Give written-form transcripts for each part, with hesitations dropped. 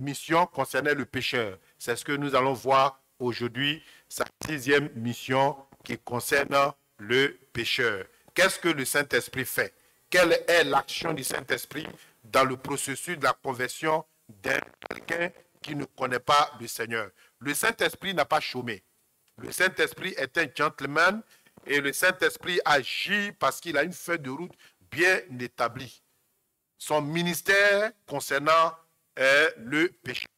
mission concernait le pécheur. C'est ce que nous allons voir aujourd'hui, sa 6e mission qui concerne le pécheur. Qu'est-ce que le Saint-Esprit fait? Quelle est l'action du Saint-Esprit dans le processus de la conversion d'un quelqu'un qui ne connaît pas le Seigneur? Le Saint-Esprit n'a pas chômé. Le Saint-Esprit est un gentleman et le Saint-Esprit agit parce qu'il a une feuille de route bien établie. Son ministère concernant le pécheur.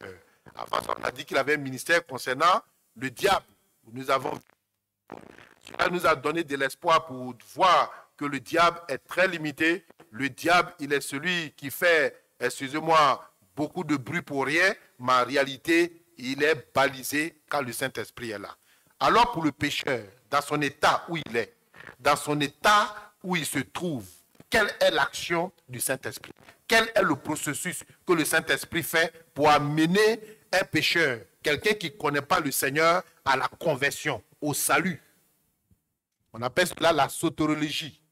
Avant, on a dit qu'il avait un ministère concernant le diable. Nous avons Cela nous a donné de l'espoir pour voir que le diable est très limité. Le diable, il est celui qui fait, excusez-moi, beaucoup de bruit pour rien, mais en réalité, il est balisé quand le Saint-Esprit est là. Alors pour le pécheur, dans son état où il est, dans son état où il se trouve, quelle est l'action du Saint-Esprit? Quel est le processus que le Saint-Esprit fait pour amener un pécheur, quelqu'un qui ne connaît pas le Seigneur, à la conversion, au salut? On appelle cela la soteriologie.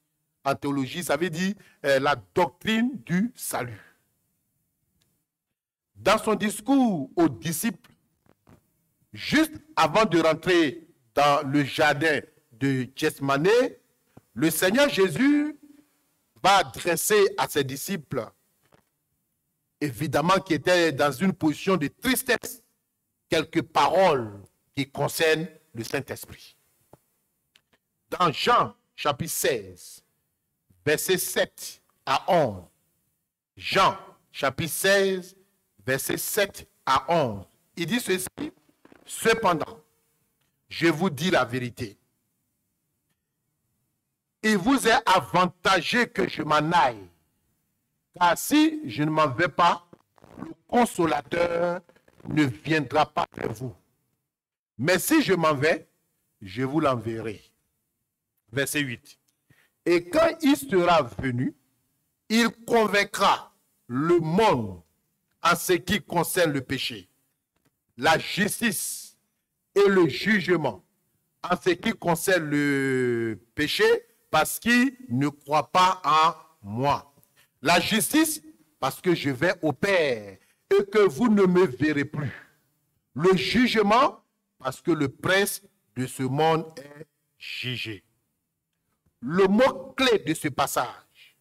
En théologie, ça veut dire la doctrine du salut. Dans son discours aux disciples, juste avant de rentrer dans le jardin de Gethsemane, le Seigneur Jésus va adresser à ses disciples, évidemment qui étaient dans une position de tristesse, quelques paroles qui concernent le Saint-Esprit. Dans Jean chapitre 16, versets 7 à 11, Jean chapitre 16, versets 7 à 11, il dit ceci: cependant, je vous dis la vérité. Il vous est avantageux que je m'en aille, car si je ne m'en vais pas, le consolateur ne viendra pas vers vous. Mais si je m'en vais, je vous l'enverrai. Verset 8. Et quand il sera venu, il convaincra le monde en ce qui concerne le péché, la justice et le jugement. En ce qui concerne le péché, parce qu'il ne croit pas en moi. La justice, parce que je vais au Père et que vous ne me verrez plus. Le jugement, parce que le prince de ce monde est jugé. Le mot clé de ce passage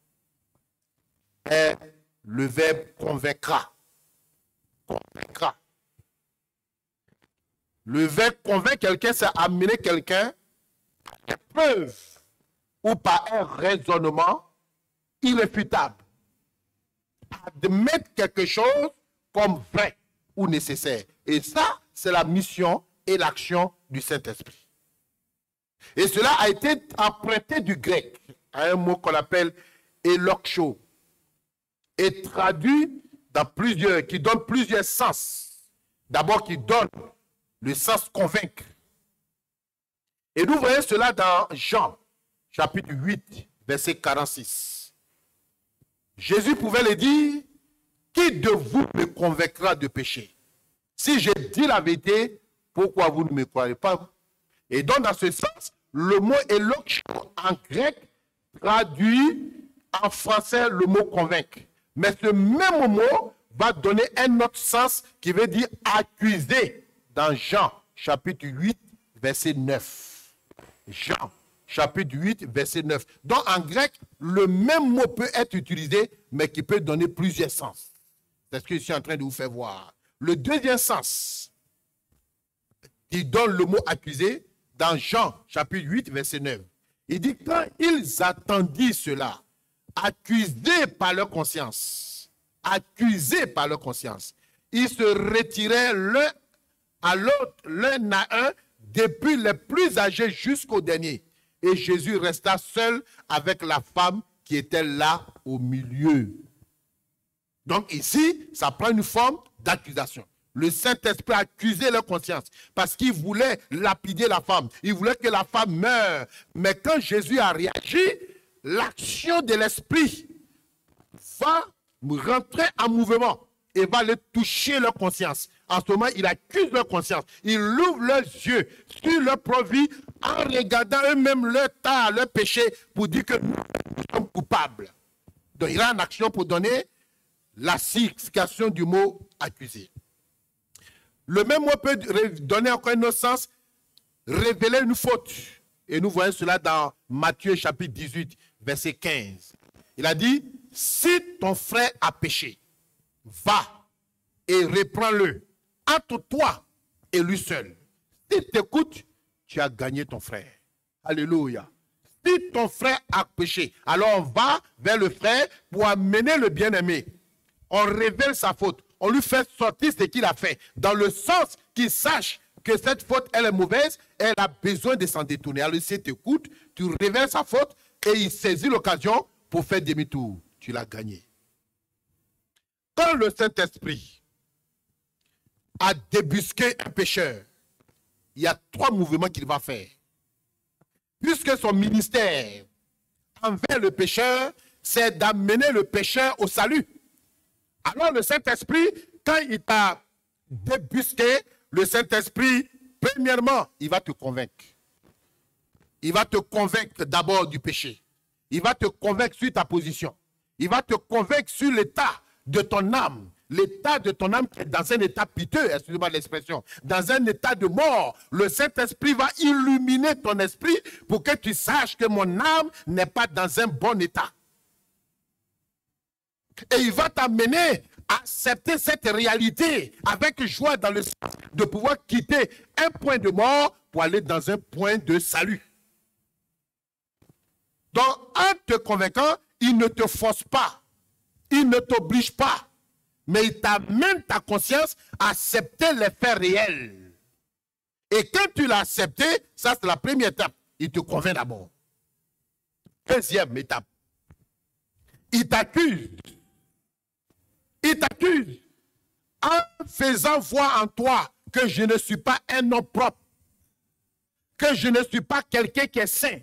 est le verbe convaincra. Convaincra. Le verbe convaincre quelqu'un, c'est amener quelqu'un à l'épreuve ou par un raisonnement irréfutable. Admettre quelque chose comme vrai ou nécessaire. Et ça, c'est la mission et l'action du Saint-Esprit. Et cela a été emprunté du grec à un mot qu'on appelle elokcho et traduit dans plusieurs, qui donne plusieurs sens. D'abord, qui donne le sens convaincre. Et nous voyons cela dans Jean, chapitre 8, verset 46. Jésus pouvait le dire: qui de vous me convaincra de péché? Si je dis la vérité, pourquoi vous ne me croirez pas? Et donc, dans ce sens, le mot elokcho en grec traduit en français le mot convaincre. Mais ce même mot va donner un autre sens qui veut dire accuser dans Jean, chapitre 8, verset 9. Jean, chapitre 8, verset 9. Donc, en grec, le même mot peut être utilisé, mais qui peut donner plusieurs sens. C'est ce que je suis en train de vous faire voir. Le deuxième sens qui donne le mot accusé, dans Jean, chapitre 8, verset 9. Il dit: quand ils attendirent cela, accusés par leur conscience, ils se retiraient l'un à l'autre, l'un à un, depuis les plus âgés jusqu'au dernier. Et Jésus resta seul avec la femme qui était là au milieu. Donc ici, ça prend une forme d'accusation. Le Saint-Esprit a accusé leur conscience parce qu'il voulait lapider la femme. Il voulait que la femme meure. Mais quand Jésus a réagi, l'action de l'Esprit va rentrer en mouvement et va les toucher leur conscience. En ce moment, il accuse leur conscience. Il ouvre leurs yeux sur leur propre vie en regardant eux-mêmes leur tort, leur péché, pour dire que nous sommes coupables. Donc il a une action pour donner la signification du mot accuser. Le même mot peut donner encore un autre sens, révéler une faute. Et nous voyons cela dans Matthieu chapitre 18, verset 15. Il a dit, si ton frère a péché, va et reprends-le entre toi et lui seul. S'il t'écoute, tu as gagné ton frère. Alléluia. Si ton frère a péché, alors on va vers le frère pour amener le bien-aimé. On révèle sa faute. On lui fait sortir ce qu'il a fait. Dans le sens qu'il sache que cette faute, elle est mauvaise, elle a besoin de s'en détourner. Alors s'il t'écoute, tu révèles sa faute et il saisit l'occasion pour faire demi-tour. Tu l'as gagné. Quand le Saint-Esprit a débusqué un pécheur, il y a 3 mouvements qu'il va faire. Puisque son ministère envers le pécheur, c'est d'amener le pécheur au salut. Alors le Saint-Esprit, quand il t'a débusqué, le Saint-Esprit, premièrement, il va te convaincre. Il va te convaincre d'abord du péché. Il va te convaincre sur ta position. Il va te convaincre sur l'état de ton âme. L'état de ton âme qui est dans un état piteux, excusez-moi l'expression, dans un état de mort. Le Saint-Esprit va illuminer ton esprit pour que tu saches que mon âme n'est pas dans un bon état. Et il va t'amener à accepter cette réalité avec joie dans le sens de pouvoir quitter un point de mort pour aller dans un point de salut. Donc, en te convainquant, il ne te force pas, il ne t'oblige pas, mais il t'amène ta conscience à accepter les faits réels. Et quand tu l'as accepté, ça c'est la première étape, il te convainc d'abord. Deuxième étape, il t'accuse. Il t'accuse en faisant voir en toi que je ne suis pas un homme propre, que je ne suis pas quelqu'un qui est saint.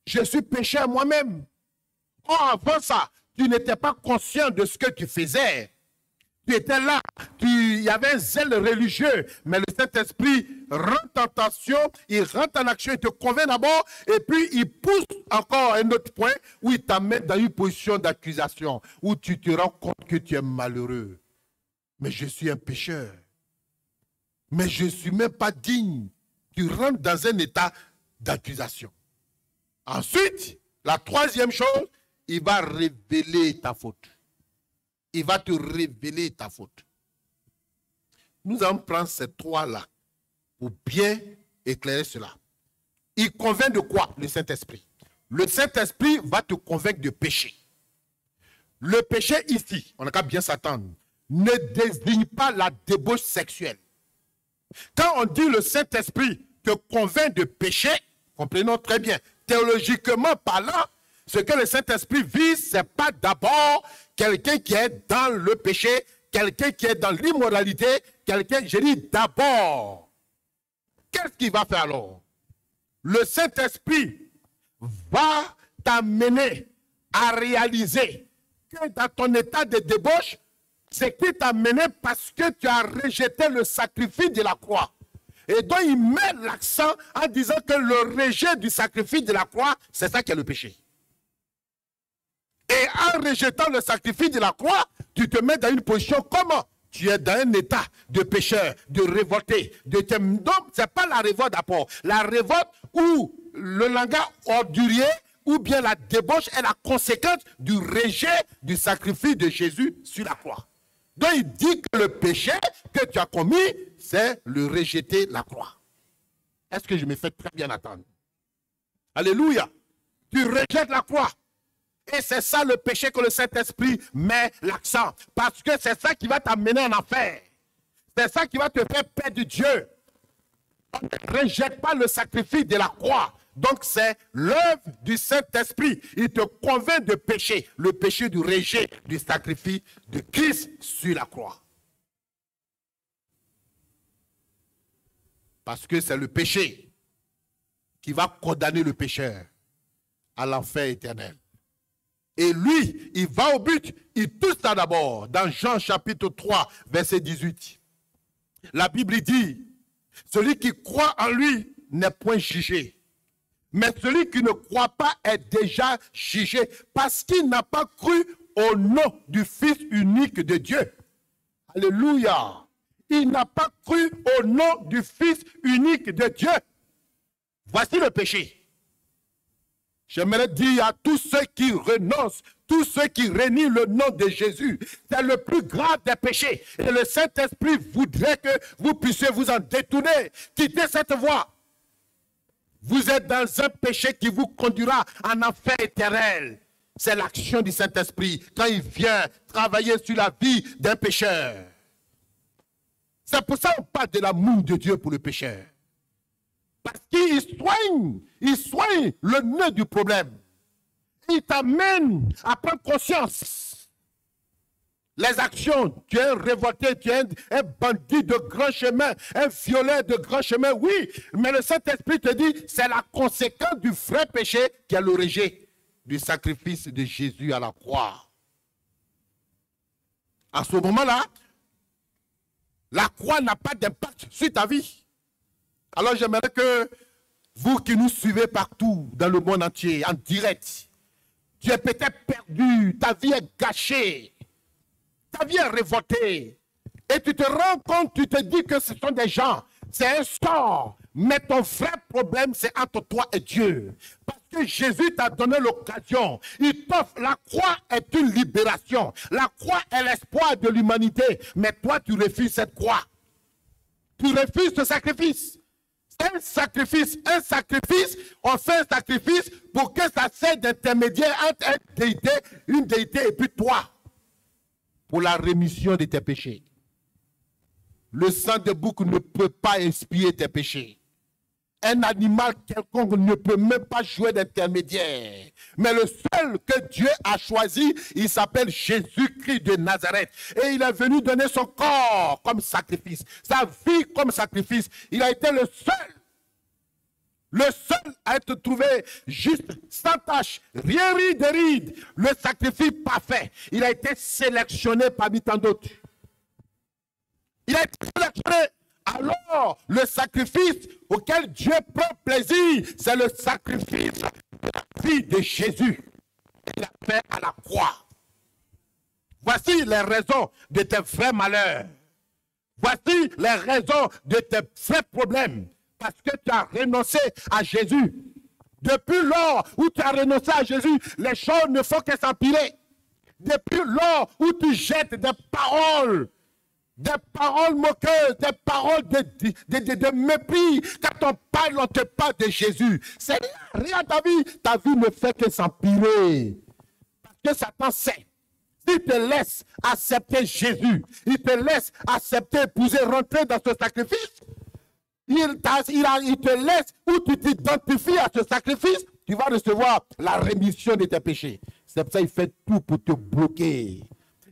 Je suis pécheur moi-même. Or, avant ça, tu n'étais pas conscient de ce que tu faisais. Tu étais là, il y avait un zèle religieux, mais le Saint-Esprit rentre en tension, il rentre en action, il te convainc d'abord, et puis il pousse encore à un autre point où il t'amène dans une position d'accusation, où tu te rends compte que tu es malheureux. Mais je suis un pécheur. Mais je ne suis même pas digne. Tu rentres dans un état d'accusation. Ensuite, la troisième chose, il va révéler ta faute. Il va te révéler ta faute. Nous allons prendre ces 3-là pour bien éclairer cela. Il convainc de quoi, le Saint-Esprit? Le Saint-Esprit va te convaincre de péché. Le péché ici, on n'a qu'à bien s'attendre, ne désigne pas la débauche sexuelle. Quand on dit le Saint-Esprit te convainc de péché, comprenons très bien, théologiquement parlant, ce que le Saint-Esprit vise, ce n'est pas d'abord quelqu'un qui est dans le péché, quelqu'un qui est dans l'immoralité, quelqu'un, je dis d'abord. Qu'est-ce qu'il va faire alors? Le Saint-Esprit va t'amener à réaliser que dans ton état de débauche, c'est qui t'a mené parce que tu as rejeté le sacrifice de la croix. Et donc il met l'accent en disant que le rejet du sacrifice de la croix, c'est ça qui est le péché. Et en rejetant le sacrifice de la croix, tu te mets dans une position comment? Tu es dans un état de pécheur, de révolté. Donc, ce n'est pas la révolte d'abord. La révolte ou le langage ordurier ou bien la débauche est la conséquence du rejet du sacrifice de Jésus sur la croix. Donc il dit que le péché que tu as commis, c'est le rejeter la croix. Est-ce que je me fais très bien attendre? Alléluia. Tu rejettes la croix. Et c'est ça le péché que le Saint-Esprit met l'accent. Parce que c'est ça qui va t'amener en enfer. C'est ça qui va te faire perdre Dieu. On ne rejette pas le sacrifice de la croix. Donc c'est l'œuvre du Saint-Esprit. Il te convainc de péché. Le péché du rejet du sacrifice de Christ sur la croix. Parce que c'est le péché qui va condamner le pécheur à l'enfer éternel. Et lui, il va au but, il touche ça d'abord. Dans Jean chapitre 3, verset 18. La Bible dit, celui qui croit en lui n'est point jugé. Mais celui qui ne croit pas est déjà jugé parce qu'il n'a pas cru au nom du Fils unique de Dieu. Alléluia. Il n'a pas cru au nom du Fils unique de Dieu. Voici le péché. J'aimerais dire à tous ceux qui renoncent, tous ceux qui renient le nom de Jésus, c'est le plus grave des péchés. Et le Saint-Esprit voudrait que vous puissiez vous en détourner, quitter cette voie. Vous êtes dans un péché qui vous conduira en enfer éternel. C'est l'action du Saint-Esprit quand il vient travailler sur la vie d'un pécheur. C'est pour ça qu'on parle de l'amour de Dieu pour le pécheur. Parce qu'il soigne le nœud du problème. Il t'amène à prendre conscience. Les actions, tu es un révolté, tu es un bandit de grand chemin, un violet de grand chemin, oui. Mais le Saint-Esprit te dit, c'est la conséquence du vrai péché qui est le rejet du sacrifice de Jésus à la croix. À ce moment-là, la croix n'a pas d'impact sur ta vie. Alors j'aimerais que vous qui nous suivez partout dans le monde entier, en direct, tu es peut-être perdu, ta vie est gâchée, ta vie est révoltée. Et tu te rends compte, tu te dis que ce sont des gens, c'est un sort. Mais ton vrai problème, c'est entre toi et Dieu. Parce que Jésus t'a donné l'occasion. Il t'offre, la croix est une libération. La croix est l'espoir de l'humanité. Mais toi, tu refuses cette croix. Tu refuses ce sacrifice. Un sacrifice, on fait un sacrifice pour que ça serve d'intermédiaire entre une déité et puis toi, pour la rémission de tes péchés. Le sang de bouc ne peut pas expier tes péchés. Un animal quelconque ne peut même pas jouer d'intermédiaire. Mais le seul que Dieu a choisi, il s'appelle Jésus-Christ de Nazareth. Et il est venu donner son corps comme sacrifice, sa vie comme sacrifice. Il a été le seul à être trouvé juste, sans tache, rien de ride, le sacrifice parfait. Il a été sélectionné parmi tant d'autres. Il a été sélectionné. Alors, le sacrifice auquel Dieu prend plaisir, c'est le sacrifice de la vie de Jésus qu'il a fait à la croix. Voici les raisons de tes vrais malheurs. Voici les raisons de tes vrais problèmes. Parce que tu as renoncé à Jésus. Depuis lors où tu as renoncé à Jésus, les choses ne font que s'empirer. Depuis lors où tu jettes des paroles moqueuses, des paroles de mépris. Quand on te parle de Jésus. C'est rien ta vie ne fait que s'empirer. Parce que Satan sait. S'il te laisse accepter Jésus, il te laisse accepter, épouser, rentrer dans ce sacrifice, il te laisse où tu t'identifies à ce sacrifice, tu vas recevoir la rémission de tes péchés. C'est pour ça qu'il fait tout pour te bloquer.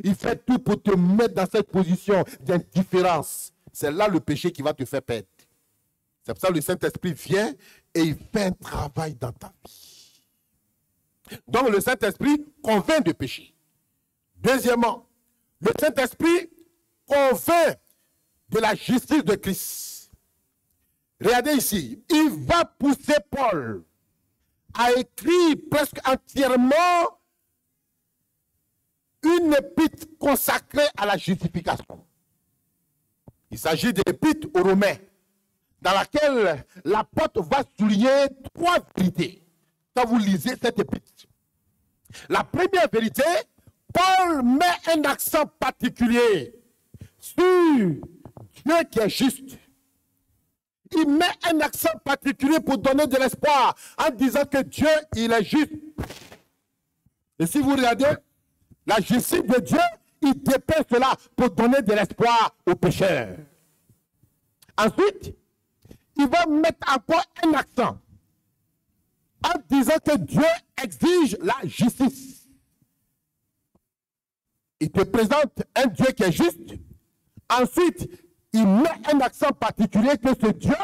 Il fait tout pour te mettre dans cette position d'indifférence. C'est là le péché qui va te faire perdre. C'est pour ça que le Saint-Esprit vient et il fait un travail dans ta vie. Donc le Saint-Esprit convainc de péché. Deuxièmement, le Saint-Esprit convainc de la justice de Christ. Regardez ici, il va pousser Paul à écrire presque entièrement une épître consacrée à la justification. Il s'agit de l'épître aux Romains, dans laquelle l'apôtre va souligner trois vérités. Quand vous lisez cette épître, la première vérité, Paul met un accent particulier sur Dieu qui est juste. Il met un accent particulier pour donner de l'espoir en disant que Dieu, il est juste. Et si vous regardez, la justice de Dieu, il dépeint cela pour donner de l'espoir aux pécheurs. Ensuite, il va mettre encore un accent en disant que Dieu exige la justice. Il te présente un Dieu qui est juste. Ensuite, il met un accent particulier que ce Dieu,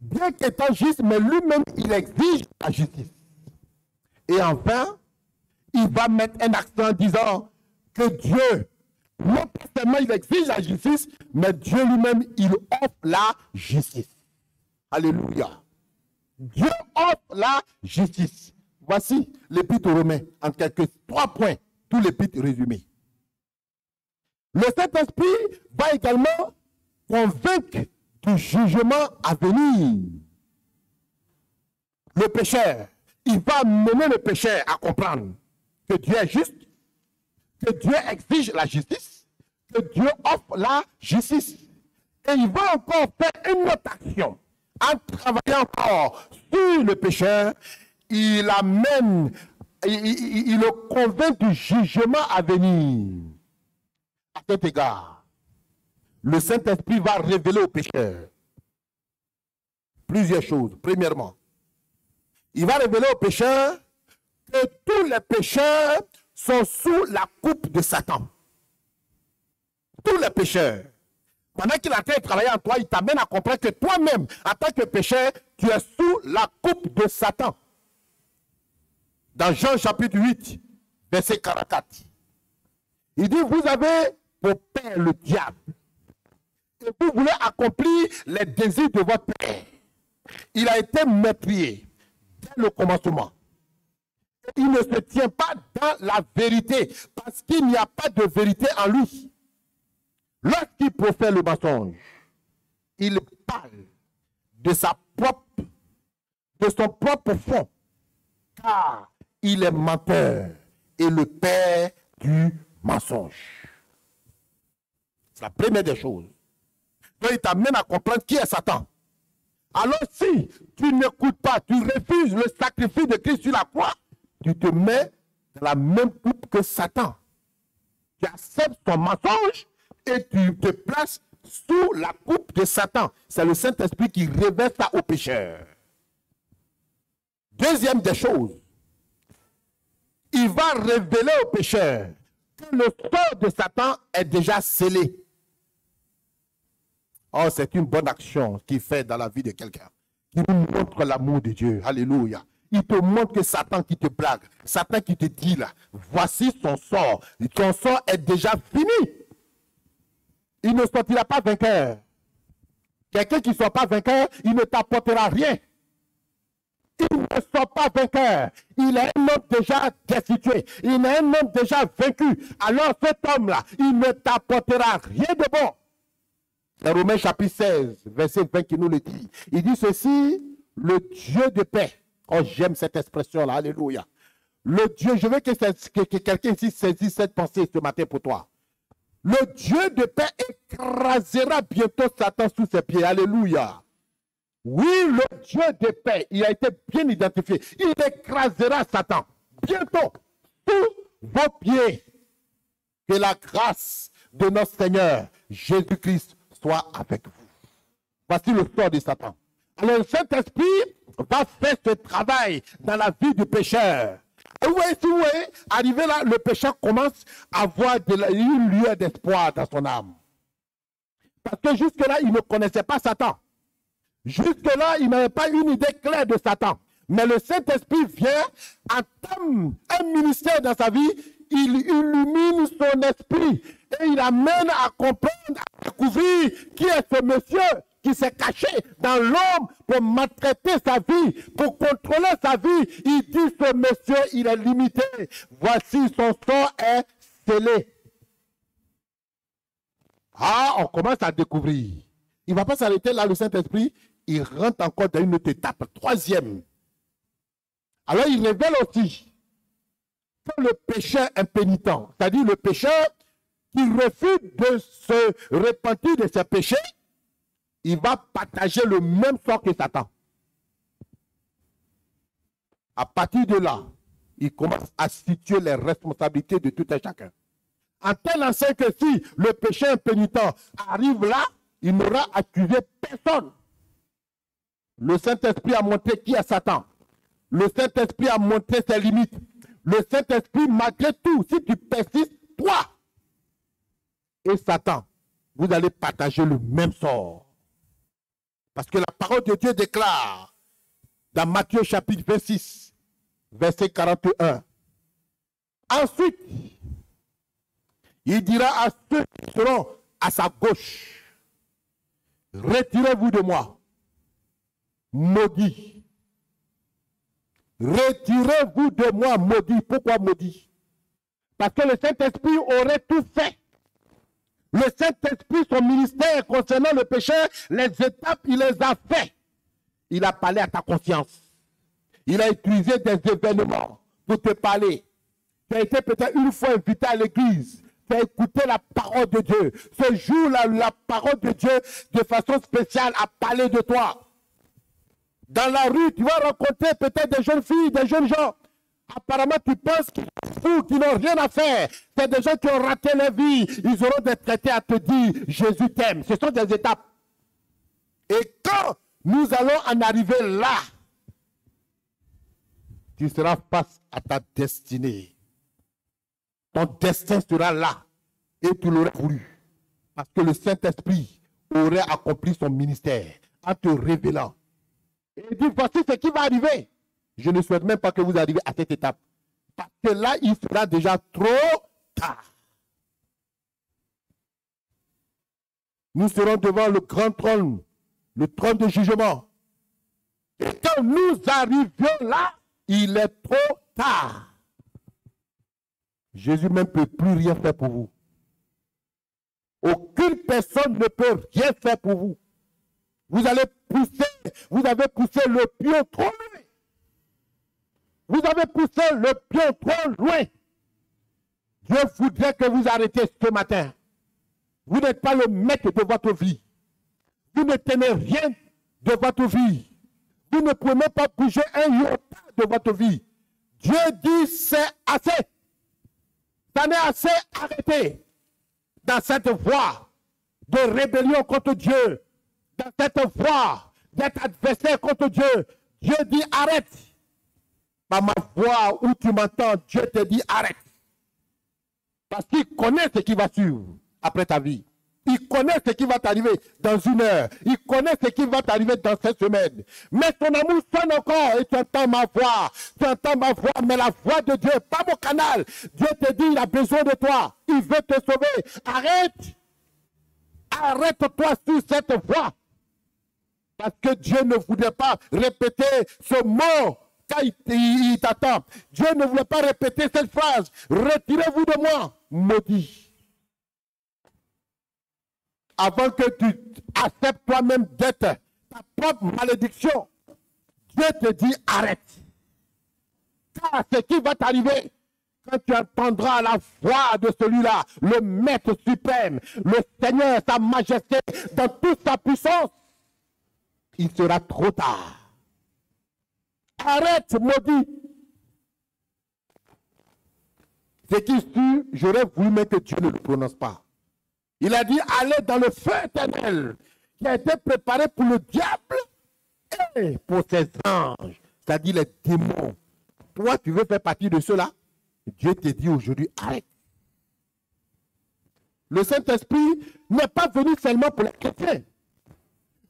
bien qu'étant juste, mais lui-même, il exige la justice. Et enfin, il va mettre un accent en disant que Dieu, non seulement il exige la justice, mais Dieu lui-même, il offre la justice. Alléluia. Dieu offre la justice. Voici l'épître aux Romains en quelques 3 points tous les bits résumés. Le Saint-Esprit va également convaincre du jugement à venir. Le pécheur, il va mener le pécheur à comprendre que Dieu est juste, que Dieu exige la justice, que Dieu offre la justice. Et il va encore faire une autre action. En travaillant encore sur le pécheur, il amène, il le convainc du jugement à venir. À cet égard, le Saint-Esprit va révéler au pécheur plusieurs choses. Premièrement, il va révéler au pécheur que tous les pécheurs sont sous la coupe de Satan. Tous les pécheurs. Pendant qu'il est en train de travailler en toi, il t'amène à comprendre que toi-même, en tant que pécheur, tu es sous la coupe de Satan. Dans Jean chapitre 8, verset 44, il dit, vous avez pour père le diable. Et vous voulez accomplir les désirs de votre père. Il a été meurtrier dès le commencement. Il ne se tient pas dans la vérité parce qu'il n'y a pas de vérité en lui. Lorsqu'il profère le mensonge, il parle de son propre fond, car il est menteur et le père du mensonge. C'est la première des choses. Donc il t'amène à comprendre qui est Satan. Alors si tu n'écoutes pas, tu refuses le sacrifice de Christ sur la croix, tu te mets dans la même coupe que Satan. Tu acceptes son mensonge et tu te places sous la coupe de Satan. C'est le Saint-Esprit qui révèle ça aux pécheurs. Deuxième des choses, il va révéler aux pécheurs que le sort de Satan est déjà scellé. Oh, c'est une bonne action qu'il fait dans la vie de quelqu'un. Il nous montre l'amour de Dieu. Alléluia. Il te montre que Satan qui te blague, Satan qui te dit là, voici son sort. Ton sort est déjà fini. Il ne sortira pas vainqueur. Quelqu'un qui ne sort pas vainqueur, il ne t'apportera rien. Il ne sort pas vainqueur. Il est un homme déjà destitué. Il est un homme déjà vaincu. Alors cet homme-là, il ne t'apportera rien de bon. C'est Romains chapitre 16, verset 20 qui nous le dit. Il dit ceci, le Dieu de paix. Oh, j'aime cette expression-là, alléluia. Le Dieu, je veux que quelqu'un ici saisisse cette pensée ce matin pour toi. Le Dieu de paix écrasera bientôt Satan sous ses pieds, alléluia. Oui, le Dieu de paix, il a été bien identifié. Il écrasera Satan bientôt sous vos pieds. Que la grâce de notre Seigneur Jésus-Christ soit avec vous. Voici le sort de Satan. Alors le Saint-Esprit va faire ce travail dans la vie du pécheur. Et vous voyez, si vous voyez, arrivé là, le pécheur commence à avoir une lueur d'espoir dans son âme. Parce que jusque-là, il ne connaissait pas Satan. Jusque-là, il n'avait pas une idée claire de Satan. Mais le Saint-Esprit vient, entame un ministère dans sa vie, il illumine son esprit et il amène à comprendre, à découvrir qui est ce monsieur qui s'est caché dans l'homme pour maltraiter sa vie, pour contrôler sa vie. Il dit ce monsieur, il est limité. Voici son sort est scellé. Ah, on commence à découvrir. Il ne va pas s'arrêter là, le Saint-Esprit. Il rentre encore dans une autre étape, troisième. Alors il révèle aussi que le pécheur impénitent, c'est-à-dire le pécheur qui refuse de se repentir de ses péchés, il va partager le même sort que Satan. À partir de là, il commence à situer les responsabilités de tout un chacun. En tel enseigne que si le péché impénitent arrive là, il n'aura accusé personne. Le Saint-Esprit a montré qui est Satan. Le Saint-Esprit a montré ses limites. Le Saint-Esprit, malgré tout, si tu persistes, toi et Satan, vous allez partager le même sort. Parce que la parole de Dieu déclare dans Matthieu chapitre 26, verset 41. Ensuite, il dira à ceux qui seront à sa gauche, retirez-vous de moi, maudits. Retirez-vous de moi, maudit. Pourquoi maudit? Parce que le Saint-Esprit aurait tout fait. Le Saint-Esprit, son ministère concernant le pécheur, les étapes, il les a fait. Il a parlé à ta conscience. Il a utilisé des événements pour te parler. Tu as été peut-être une fois invité à l'église. Tu as écouté la parole de Dieu. Ce jour-là, la parole de Dieu, de façon spéciale, a parlé de toi. Dans la rue, tu vas rencontrer peut-être des jeunes filles, des jeunes gens. Apparemment, tu penses qu'ils sont fous, qu'ils n'ont rien à faire. C'est des gens qui ont raté leur vie. Ils auront des traités à te dire, Jésus t'aime. Ce sont des étapes. Et quand nous allons en arriver là, tu seras face à ta destinée. Ton destin sera là. Et tu l'aurais voulu. Parce que le Saint-Esprit aurait accompli son ministère en te révélant. Et il dit, voici ce qui va arriver. Je ne souhaite même pas que vous arriviez à cette étape. Parce que là, il sera déjà trop tard. Nous serons devant le grand trône, le trône de jugement. Et quand nous arrivions là, il est trop tard. Jésus même ne peut plus rien faire pour vous. Aucune personne ne peut rien faire pour vous. Vous avez poussé le pion trop loin. Vous avez poussé le pion trop loin. Dieu voudrait que vous arrêtiez ce matin. Vous n'êtes pas le maître de votre vie. Vous ne tenez rien de votre vie. Vous ne pouvez même pas bouger un iota de votre vie. Dieu dit c'est assez. Ça n'est assez arrêté dans cette voie de rébellion contre Dieu, dans cette voie d'être adversaire contre Dieu. Dieu dit arrête. Par ma voix où tu m'entends, Dieu te dit arrête. Parce qu'il connaît ce qui va suivre après ta vie. Il connaît ce qui va t'arriver dans une heure. Il connaît ce qui va t'arriver dans cette semaine. Mais ton amour sonne encore et tu entends ma voix. Tu entends ma voix, mais la voix de Dieu, pas mon canal. Dieu te dit, il a besoin de toi. Il veut te sauver. Arrête. Arrête-toi sur cette voie. Parce que Dieu ne voulait pas répéter ce mot quand il t'attend. Dieu ne voulait pas répéter cette phrase. Retirez-vous de moi, maudit. Avant que tu acceptes toi-même d'être ta propre malédiction, Dieu te dit arrête. Car ce qui va t'arriver, quand tu entendras la voix de celui-là, le Maître suprême, le Seigneur, sa majesté, dans toute sa puissance, il sera trop tard. Arrête, maudit. Ce qui suit, j'aurais voulu même que Dieu ne le prononce pas. Il a dit, allez dans le feu éternel qui a été préparé pour le diable et pour ses anges, c'est-à-dire les démons. Toi, tu veux faire partie de ceux-là? Dieu te dit aujourd'hui, arrête. Le Saint-Esprit n'est pas venu seulement pour les chrétiens.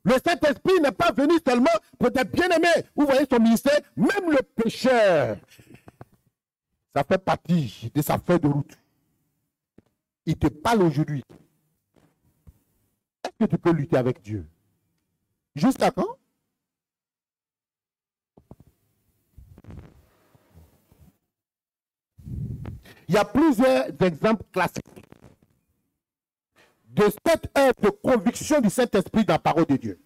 Le Saint-Esprit n'est pas venu seulement pour des bien-aimés. Vous voyez son ministère, même le pécheur, ça fait partie de sa feuille de route. Il te parle aujourd'hui. Est-ce que tu peux lutter avec Dieu? Jusqu'à quand? Il y a plusieurs exemples classiques de cette œuvre de conviction du Saint-Esprit dans la parole de Dieu.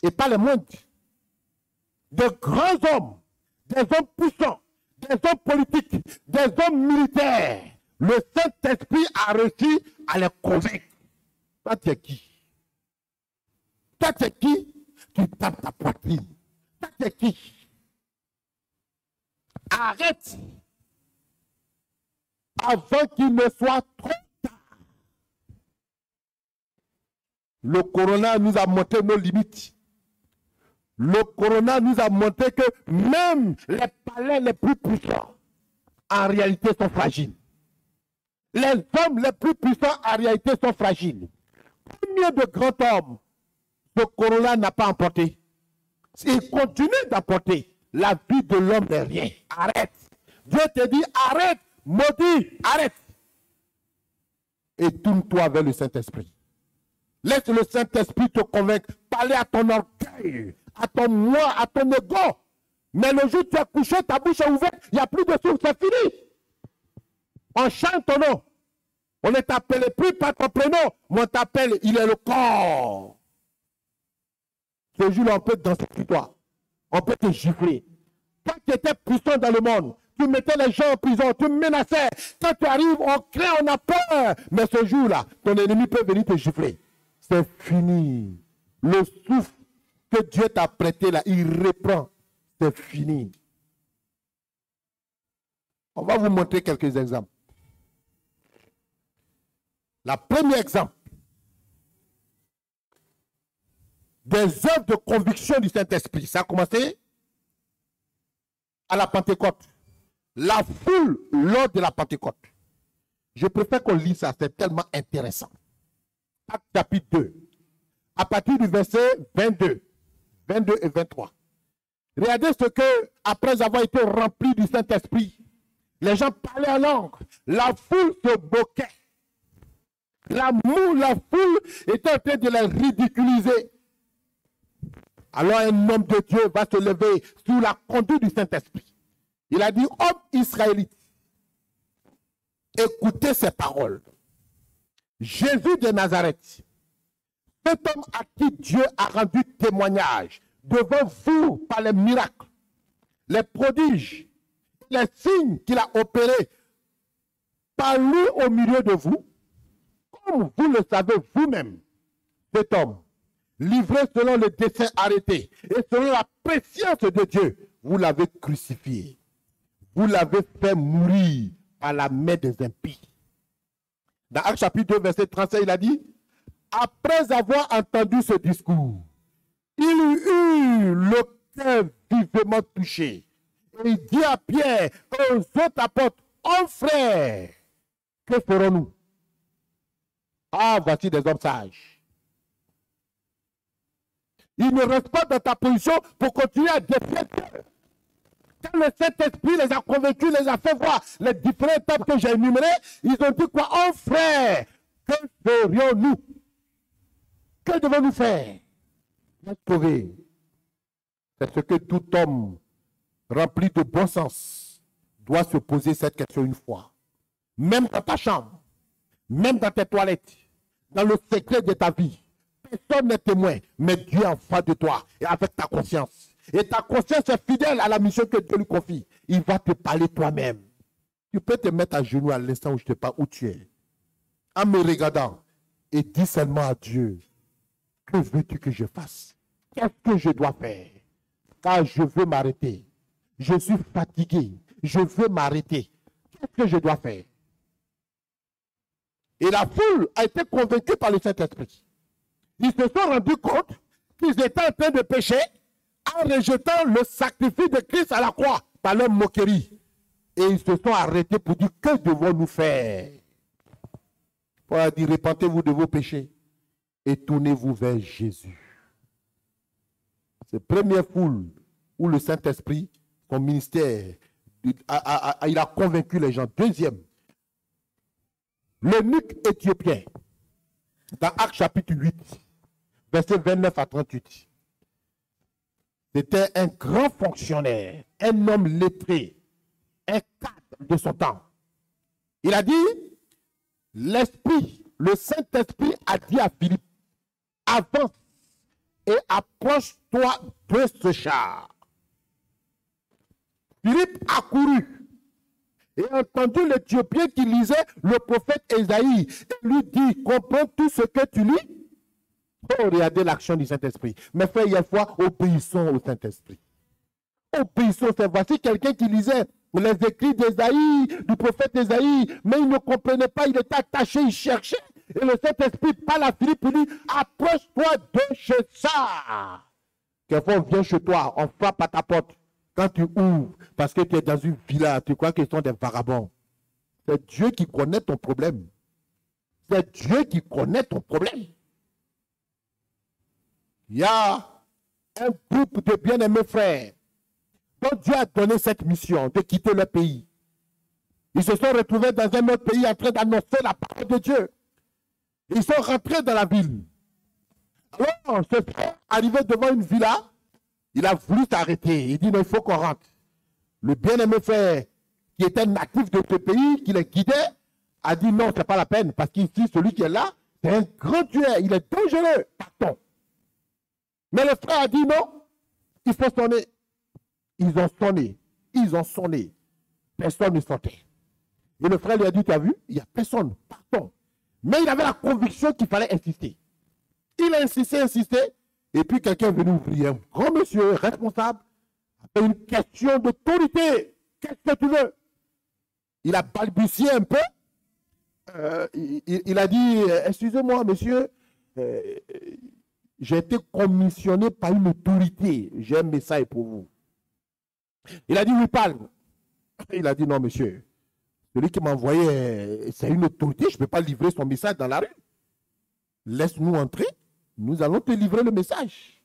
Et pas les moindres. De grands hommes, des hommes puissants, des hommes politiques, des hommes militaires. Le Saint-Esprit a réussi à les convaincre. Toi, tu es qui? Toi, tu es qui? Tu tapes ta poitrine. Toi, tu es qui? Arrête avant qu'il ne soit trop tard. Le corona nous a montré nos limites. Le corona nous a montré que même les palais les plus puissants, en réalité, sont fragiles. Les hommes les plus puissants, en réalité, sont fragiles. Combien de grands hommes ce corona n'a pas emporté? Il continue d'emporter. La vie de l'homme n'est rien. Arrête. Dieu te dit, arrête, maudit, arrête. Et tourne-toi vers le Saint-Esprit. Laisse le Saint-Esprit te convaincre. Parler à ton orgueil, à ton moi, à ton ego. Mais le jour où tu as couché, ta bouche est ouverte, il n'y a plus de souffle, c'est fini. On chante ton nom. On ne t'appelle plus par ton prénom, mais on t'appelle, il est le corps. Ce jour-là, on peut danser sur toi. On peut te gifler. Toi qui étais puissant dans le monde, tu mettais les gens en prison, tu menaçais. Quand tu arrives, on craint, on a peur. Mais ce jour-là, ton ennemi peut venir te gifler. C'est fini. Le souffle que Dieu t'a prêté là, il reprend. C'est fini. On va vous montrer quelques exemples. Le premier exemple des œuvres de conviction du Saint-Esprit, ça a commencé à la Pentecôte. La foule lors de la Pentecôte. Je préfère qu'on lise ça, c'est tellement intéressant. Acte chapitre 2, à partir du verset 22 et 23. Regardez ce que, après avoir été remplis du Saint-Esprit, les gens parlaient en langue. La foule se moquait. La foule était en train de les ridiculiser. Alors un homme de Dieu va se lever sous la conduite du Saint-Esprit. Il a dit, homme israélite, écoutez ces paroles. Jésus de Nazareth, cet homme à qui Dieu a rendu témoignage devant vous par les miracles, les prodiges, les signes qu'il a opérés par lui au milieu de vous, comme vous le savez vous-même, cet homme, livré selon le dessein arrêté et selon la prescience de Dieu, vous l'avez crucifié. Vous l'avez fait mourir par la main des impies. Dans Acte chapitre 2, verset 37, il a dit, après avoir entendu ce discours, il eut le cœur vivement touché. Et il dit à Pierre et aux autres apôtres, oh frère, que ferons-nous? Ah, voici des hommes sages. Il ne reste pas dans ta position pour continuer à défier Dieu. Quand le Saint-Esprit les a convaincus, les a fait voir les différentes étapes que j'ai énumérées, ils ont dit quoi? Oh frère, que ferions-nous? Que devons-nous faire? Trouver. C'est ce que tout homme rempli de bon sens doit se poser cette question une fois. Même dans ta chambre, même dans tes toilettes, dans le secret de ta vie, personne n'est témoin, mais Dieu en face de toi et avec ta conscience. Et ta conscience est fidèle à la mission que Dieu lui confie. Il va te parler toi-même. Tu peux te mettre à genoux à l'instant où je te parle, où tu es, en me regardant, et dis seulement à Dieu, que veux-tu que je fasse? Qu'est-ce que je dois faire? Car je veux m'arrêter. Je suis fatigué. Je veux m'arrêter. Qu'est-ce que je dois faire? Et la foule a été convaincue par le Saint-Esprit. Ils se sont rendus compte qu'ils étaient en train de pécher en rejetant le sacrifice de Christ à la croix par leur moquerie. Et ils se sont arrêtés pour dire, que devons-nous faire? Pour dire, repentez-vous de vos péchés et tournez-vous vers Jésus. C'est la première foule où le Saint-Esprit, son ministère, il a convaincu les gens. Deuxième, l'eunuque éthiopien, dans Actes chapitre 8, versets 29 à 38. C'était un grand fonctionnaire, un homme lettré, un cadre de son temps. Il a dit, l'Esprit, le Saint-Esprit a dit à Philippe, avance et approche-toi de ce char. Philippe a couru et a entendu l'Éthiopien qui lisait le prophète Ésaïe et lui dit, comprends tout ce que tu lis? Oh, regardez l'action du Saint-Esprit. Mais frère, il y a une fois, obéissons au Saint-Esprit. Obéissons. Voici quelqu'un qui lisait les écrits d'Ésaïe, du prophète Ésaïe, mais il ne comprenait pas, il était attaché, il cherchait. Et le Saint-Esprit parle à Philippe et dit, approche-toi de chez ça. Quelquefois, on vient chez toi, on frappe à ta porte. Quand tu ouvres, parce que tu es dans une villa, tu crois qu'ils sont des vagabonds. C'est Dieu qui connaît ton problème. C'est Dieu qui connaît ton problème. Il y a un groupe de bien-aimés frères dont Dieu a donné cette mission de quitter leur pays. Ils se sont retrouvés dans un autre pays en train d'annoncer la parole de Dieu. Ils sont rentrés dans la ville. Alors, ce frère, arrivé devant une villa, il a voulu s'arrêter. Il dit, non, il faut qu'on rentre. Le bien-aimé frère qui était natif de ce pays, qui les guidait, a dit non, ce n'est pas la peine, parce qu'ici, celui qui est là, c'est un grand tueur, il est dangereux, partons. Mais le frère a dit non, il faut sonner. Ils ont sonné. Personne ne sortait. Et le frère lui a dit, tu as vu, il n'y a personne, partons. Mais il avait la conviction qu'il fallait insister. Il a insisté, et puis quelqu'un est venu ouvrir, un grand monsieur responsable, avec une question d'autorité. Qu'est-ce que tu veux? Il a balbutié un peu. Il a dit, excusez-moi, monsieur, j'ai été commissionné par une autorité. J'ai un message pour vous. Il a dit, oui, parle. Il a dit, non, monsieur, celui qui m'a envoyé, c'est une autorité, je ne peux pas livrer son message dans la rue. Laisse-nous entrer, nous allons te livrer le message.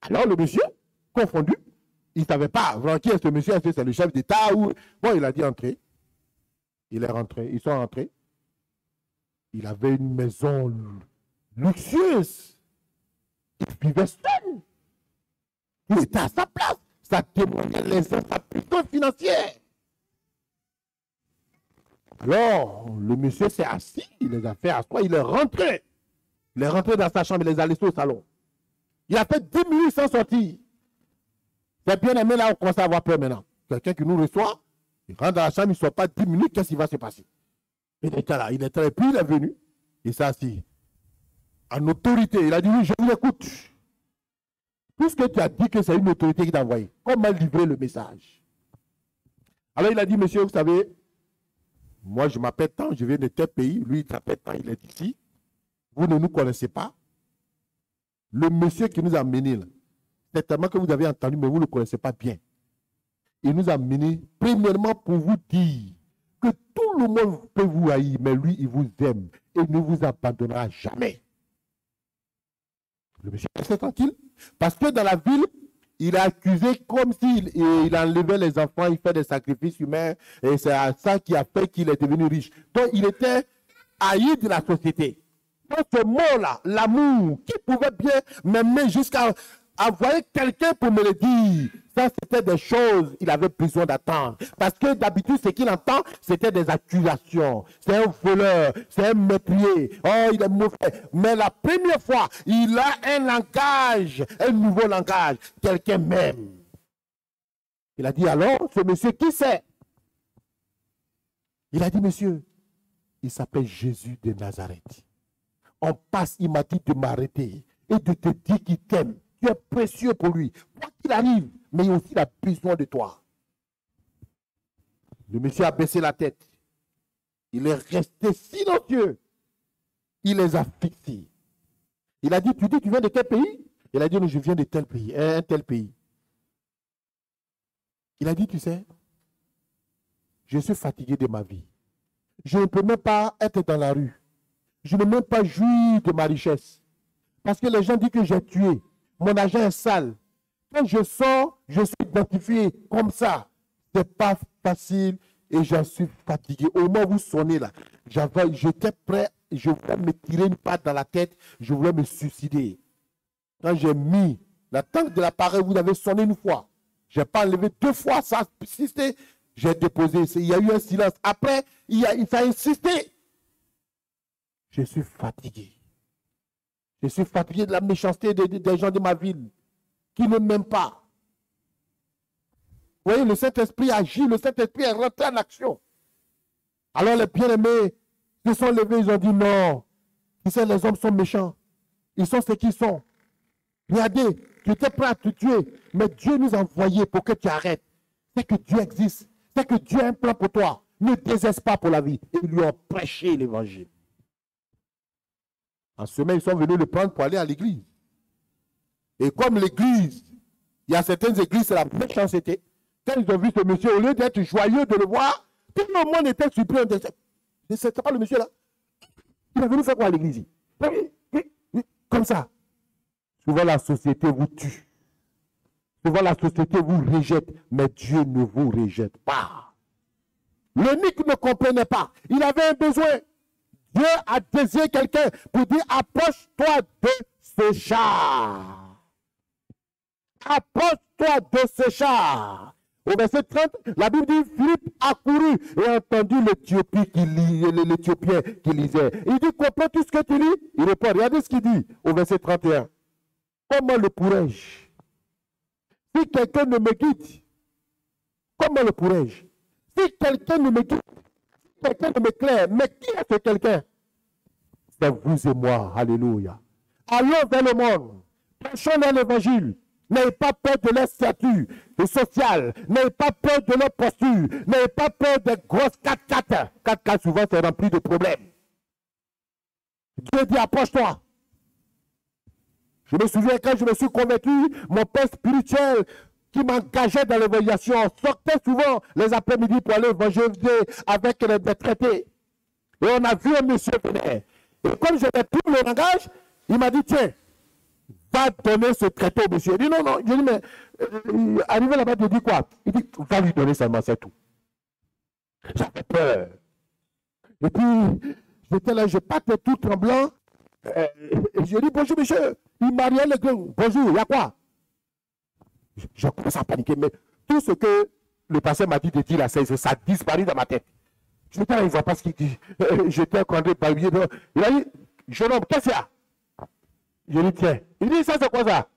Alors le monsieur, confondu, il ne savait pas vraiment qui est ce monsieur, est-ce que c'est le chef d'État ou... Bon, il a dit entrer. Il est rentré, ils sont rentrés. Il avait une maison luxueuse. Il vivait seul. Il était à sa place. Ça témoignait sa puissance financière. Alors, le monsieur s'est assis, il les a fait asseoir, il est rentré. Il est rentré dans sa chambre, il les a laissés au salon. Il a fait 10 minutes sans sortir. C'est bien aimé là, on commence à avoir peur maintenant. Quelqu'un qui nous reçoit, il rentre dans la chambre, il ne sort pas 10 minutes, qu'est-ce qui va se passer? Il était là, puis il est venu, il s'est assis. En autorité, il a dit, oui, je vous écoute. Puisque tu as dit que c'est une autorité qui t'a envoyé, comment livrer le message? Alors il a dit, monsieur, vous savez, moi je m'appelle tant, je viens de tel pays, lui il s'appelle tant, il est ici. Vous ne nous connaissez pas. Le monsieur qui nous a menés là, certainement que vous avez entendu, mais vous ne le connaissez pas bien. Il nous a menés premièrement pour vous dire que tout le monde peut vous haïr, mais lui, il vous aime et ne vous abandonnera jamais. Le monsieur est tranquille, parce que dans la ville, il est accusé comme s'il enlevait les enfants, il fait des sacrifices humains, et c'est ça qui a fait qu'il est devenu riche. Donc, il était haï de la société. Donc, ce mot-là, l'amour, qui pouvait bien m'aimer jusqu'à envoyer quelqu'un pour me le dire, ça, c'était des choses qu'il avait besoin d'attendre. Parce que d'habitude, ce qu'il entend, c'était des accusations. C'est un voleur, c'est un meurtrier. Oh, il est mauvais. Mais la première fois, il a un langage, un nouveau langage. Quelqu'un m'aime. Il a dit alors, ce monsieur, qui c'est? Il a dit, monsieur, il s'appelle Jésus de Nazareth. On passe, il m'a dit de m'arrêter et de te dire qu'il t'aime. Tu es précieux pour lui. Quoi qu'il arrive, mais aussi il a besoin de toi. Le monsieur a baissé la tête. Il est resté silencieux. Il les a fixés. Il a dit, tu viens de quel pays? Il a dit, non, je viens de tel pays, un tel pays. Il a dit, tu sais, je suis fatigué de ma vie. Je ne peux même pas être dans la rue. Je ne peux même pas jouir de ma richesse. Parce que les gens disent que j'ai tué. Mon argent est sale. Quand je sors, je suis identifié comme ça. Ce n'est pas facile et j'en suis fatigué. Au moment où vous sonnez là, j'étais prêt, je voulais me tirer une patte dans la tête, je voulais me suicider. Quand j'ai mis la tanque de l'appareil, vous avez sonné une fois. Je n'ai pas enlevé 2 fois, ça a persisté. J'ai déposé, il y a eu un silence. Après, ça a insisté. Je suis fatigué. Je suis fatigué de la méchanceté des gens de ma ville qui ne m'aiment pas. Vous voyez, le Saint-Esprit agit, le Saint-Esprit est rentré en action. Alors les bien-aimés se sont levés, ils ont dit non. Tu sais, les hommes sont méchants. Ils sont ce qu'ils sont. Regardez, tu étais prêt à te tuer, mais Dieu nous a envoyés pour que tu arrêtes. C'est que Dieu existe. C'est que Dieu a un plan pour toi. Ne désespère pas pour la vie. Et ils lui ont prêché l'évangile. En semaine, ils sont venus le prendre pour aller à l'église. Et comme l'église, il y a certaines églises, c'est la méchanceté. Quand ils ont vu ce monsieur, au lieu d'être joyeux de le voir, tout le monde était surpris. C'est pas le monsieur là. Il est venu faire quoi à l'église? Comme ça. Souvent la société vous tue. Souvent la société vous rejette. Mais Dieu ne vous rejette pas. L'eunuque ne comprenait pas. Il avait un besoin. Dieu a désiré quelqu'un pour dire approche-toi de ce char. Approche-toi de ce char. Au verset 30, la Bible dit, Philippe a couru et a entendu l'Éthiopien qui lisait. Il dit, comprends tout ce que tu lis? Il répond, regardez ce qu'il dit au verset 31. Comment le pourrais-je? Si quelqu'un ne me guide, comment le pourrais-je? Si quelqu'un ne me guide, si quelqu'un ne m'éclaire, mais qui est ce quelqu'un? C'est vous et moi. Alléluia. Allons vers le monde. Prêchons dans l'évangile. N'ayez pas peur de leur statut social. N'ayez pas peur de leur posture. N'ayez pas peur des grosses 4x4. 4x4 souvent c'est rempli de problèmes. Dieu dit approche-toi. Je me souviens quand je me suis converti, mon père spirituel qui m'engageait dans l'évaluation sortait souvent les après-midi pour aller évangéliser avec des traités. Et on a vu un monsieur venir. Et comme je n'ai plus le langage, il m'a dit tiens, va donner ce traité au monsieur. Il dit non, non. Je dis mais arrivé là-bas, il dit quoi? Il dit va lui donner seulement, c'est tout. J'avais peur. Et puis, j'étais là, je partais tout tremblant. Je dis bonjour monsieur. Il m'a rien le grand. Bonjour, il y a quoi? Je commence à paniquer, mais tout ce que le pasteur m'a dit de dire là, ça a disparu dans ma tête. Je ne vois pas ce qu'il dit. J'étais encore par lui. Il a dit, jeune homme, qu'est-ce qu'il y a? Je lui dis, tiens. Il dit, ça c'est quoi ça?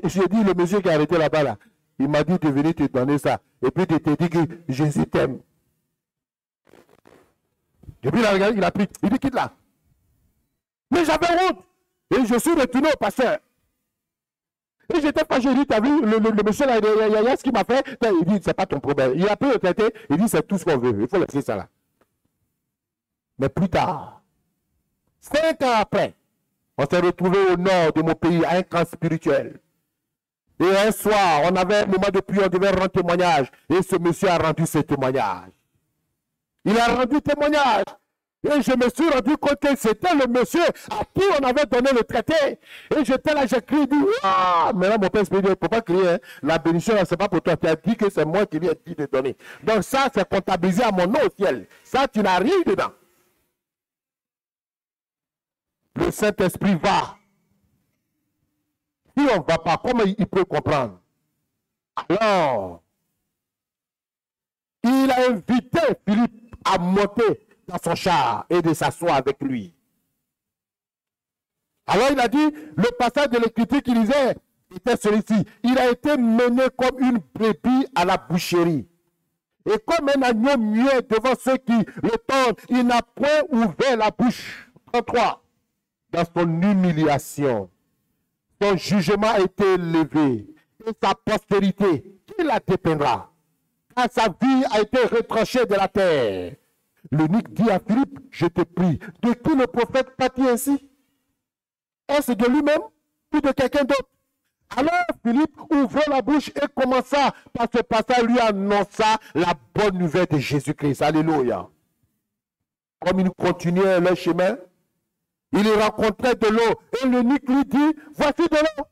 J'ai dit, le monsieur qui a arrêté là-bas, là, il m'a dit de venir te donner ça. Et puis de te dire que Jésus t'aime. Depuis il a regardé, il a pris. Il dit, quitte là. Mais j'avais honte. Et je suis retourné au pasteur. Et j'étais fâché, il dit, t'as vu, le monsieur là, il y a ce qu'il m'a fait. Il dit, c'est pas ton problème. Il a pris le traité, il dit, c'est tout ce qu'on veut. Il faut laisser ça là. Mais plus tard, 5 ans après, on s'est retrouvé au nord de mon pays, à un camp spirituel. Et un soir, on avait un moment de prière, on devait rendre témoignage. Et ce monsieur a rendu ce témoignage. Il a rendu témoignage. Et je me suis rendu compte que c'était le monsieur à qui on avait donné le traité. Et j'étais là, j'ai crié, dit, ah! Mais là, mon père spirituel, il ne faut pas crier, hein. La bénédiction, ce n'est pas pour toi. Tu as dit que c'est moi qui lui ai dit de donner. Donc ça, c'est comptabilisé à mon nom au ciel. Ça, tu n'as rien dedans. Le Saint-Esprit va. Si on ne va pas, comment il peut comprendre? Alors, il a invité Philippe à monter dans son char et de s'asseoir avec lui. Alors il a dit, le passage de l'écriture qu'il lisait était celui-ci. Il a été mené comme une brebis à la boucherie. Et comme un agneau muet devant ceux qui le tendent, il n'a point ouvert la bouche. 33. Dans son humiliation, son jugement a été élevé. Et sa postérité, qui la dépeindra? Car sa vie a été retranchée de la terre. L'eunuque dit à Philippe, je te prie, de qui le prophète pâtit ainsi? Est-ce de lui-même ou de quelqu'un d'autre? Alors Philippe ouvrit la bouche et commença par ce passage, lui annonça la bonne nouvelle de Jésus-Christ. Alléluia. Comme ils continuaient leur chemin, il y rencontrait de l'eau et l'eunuque lui dit, voici de l'eau.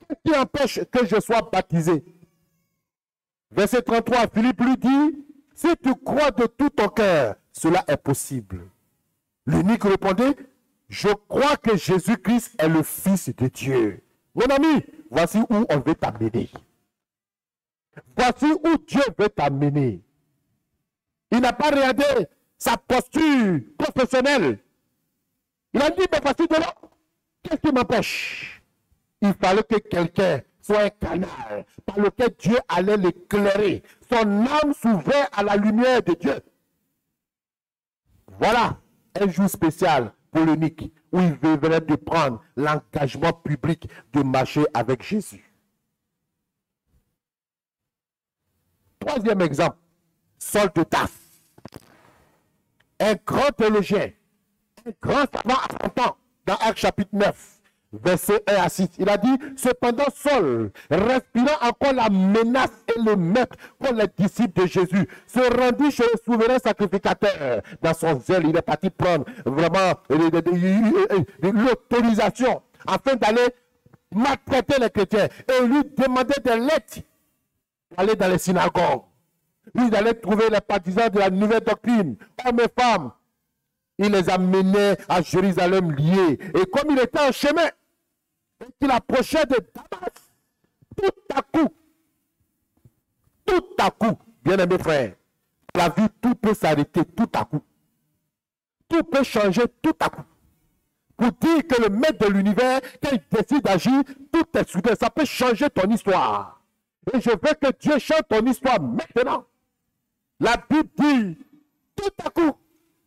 Qu'est-ce qui empêche que je sois baptisé? Verset 33, Philippe lui dit, si tu crois de tout ton cœur, cela est possible. L'eunuque répondait, je crois que Jésus-Christ est le Fils de Dieu. Mon ami, voici où on veut t'amener. Voici où Dieu veut t'amener. Il n'a pas regardé sa posture professionnelle. Il a dit, mais voici de là. Qu'est-ce qui m'empêche? Il fallait que quelqu'un soit un canal par lequel Dieu allait l'éclairer. Son âme s'ouvrait à la lumière de Dieu. Voilà un jour spécial pour l'eunuque où il venait de prendre l'engagement public de marcher avec Jésus. Troisième exemple, Saul de Tarse. Un grand théologien, un grand savant apprenti dans Actes chapitre 9. Verset 1 à 6, il a dit, cependant Saul, respirant encore la menace et le maître pour les disciples de Jésus, se rendit chez le souverain sacrificateur. Dans son zèle, il est parti prendre vraiment l'autorisation afin d'aller maltraiter les chrétiens et lui demander des lettres pour aller dans les synagogues. Lui, il allait trouver les partisans de la nouvelle doctrine, hommes et femmes. Il les a menés à Jérusalem liés. Et comme il était en chemin, et qu'il approchait de Damas, tout à coup, tout à coup, bien-aimés frères, la vie, tout peut s'arrêter tout à coup. Tout peut changer tout à coup. Pour dire que le maître de l'univers, quand il décide d'agir, tout est soudain. Ça peut changer ton histoire. Et je veux que Dieu change ton histoire maintenant. La Bible dit, tout à coup,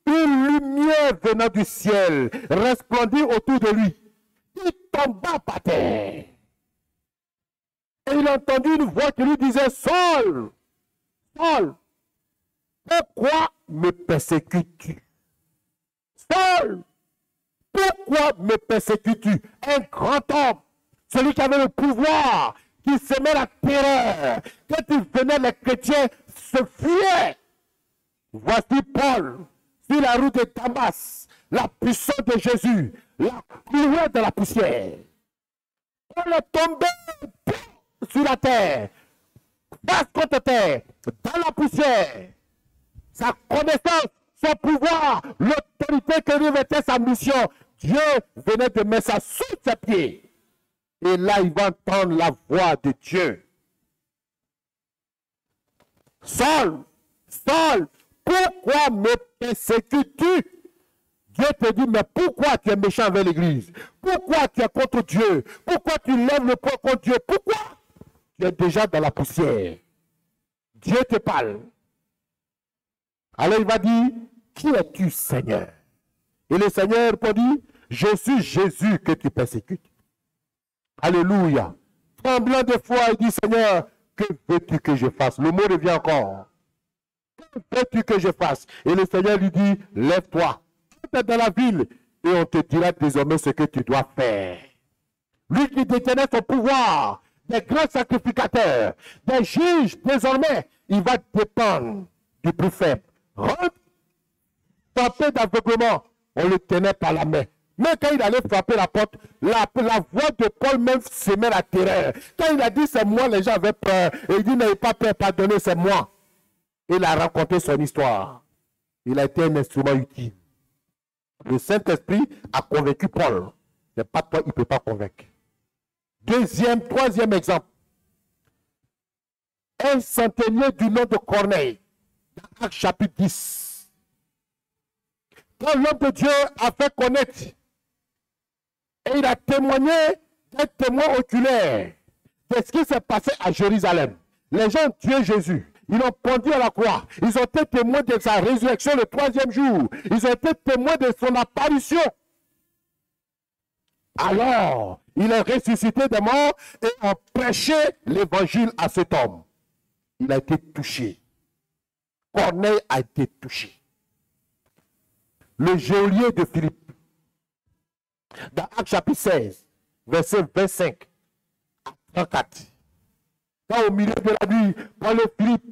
une lumière venant du ciel resplendit autour de lui. Il tomba par terre. Et il entendit une voix qui lui disait, Saul, Saul, pourquoi me persécutes-tu? Saul, pourquoi me persécutes-tu? Un grand homme, celui qui avait le pouvoir, qui semait la terreur. Quand il venait, les chrétiens se fuyaient. Voici Paul, sur la route de Damas, la puissance de Jésus, la couleur de la poussière. On est tombé sur la terre, face contre terre, dans la poussière. Sa connaissance, son pouvoir, l'autorité que lui mettait sa mission, Dieu venait de mettre ça sous ses pieds. Et là, il va entendre la voix de Dieu. Saul, Saul, pourquoi me persécutes-tu? Dieu te dit, mais pourquoi tu es méchant avec l'Église? Pourquoi tu es contre Dieu? Pourquoi tu lèves le poing contre Dieu? Pourquoi? Tu es déjà dans la poussière. Dieu te parle. Alors il va dire, qui es-tu, Seigneur? Et le Seigneur répondit, je suis Jésus que tu persécutes. Alléluia. Tremblant de foi, il dit, Seigneur, que veux-tu que je fasse? Le mot revient encore. Que veux-tu que je fasse? Et le Seigneur lui dit, lève-toi, entre dans la ville, et on te dira désormais ce que tu dois faire. Lui qui détenait son pouvoir, des grands sacrificateurs, des juges, désormais, il va dépendre du plus faible. Rentre, frappé d'aveuglement, on le tenait par la main. Mais quand il allait frapper la porte, la voix de Paul même semait la terreur. Quand il a dit c'est moi, les gens avaient peur. Et il dit n'ayez pas peur, pardonnez, c'est moi. Il a raconté son histoire. Il a été un instrument utile. Le Saint-Esprit a convaincu Paul. Ce n'est pas toi, il ne peut pas convaincre. Troisième exemple. Un centenier du nom de Corneille, dans Actes chapitre 10. Quand l'homme de Dieu a fait connaître, et il a témoigné d'un témoin oculaire de ce qui s'est passé à Jérusalem. Les gens ont tué Jésus. Ils l'ont pendu à la croix. Ils ont été témoins de sa résurrection le 3e jour. Ils ont été témoins de son apparition. Alors, il est ressuscité des morts et a prêché l'évangile à cet homme. Il a été touché. Corneille a été touché. Le geôlier de Philippe, dans Actes chapitre 16, verset 25 à 34. Quand au milieu de la nuit, Paul et Philippe,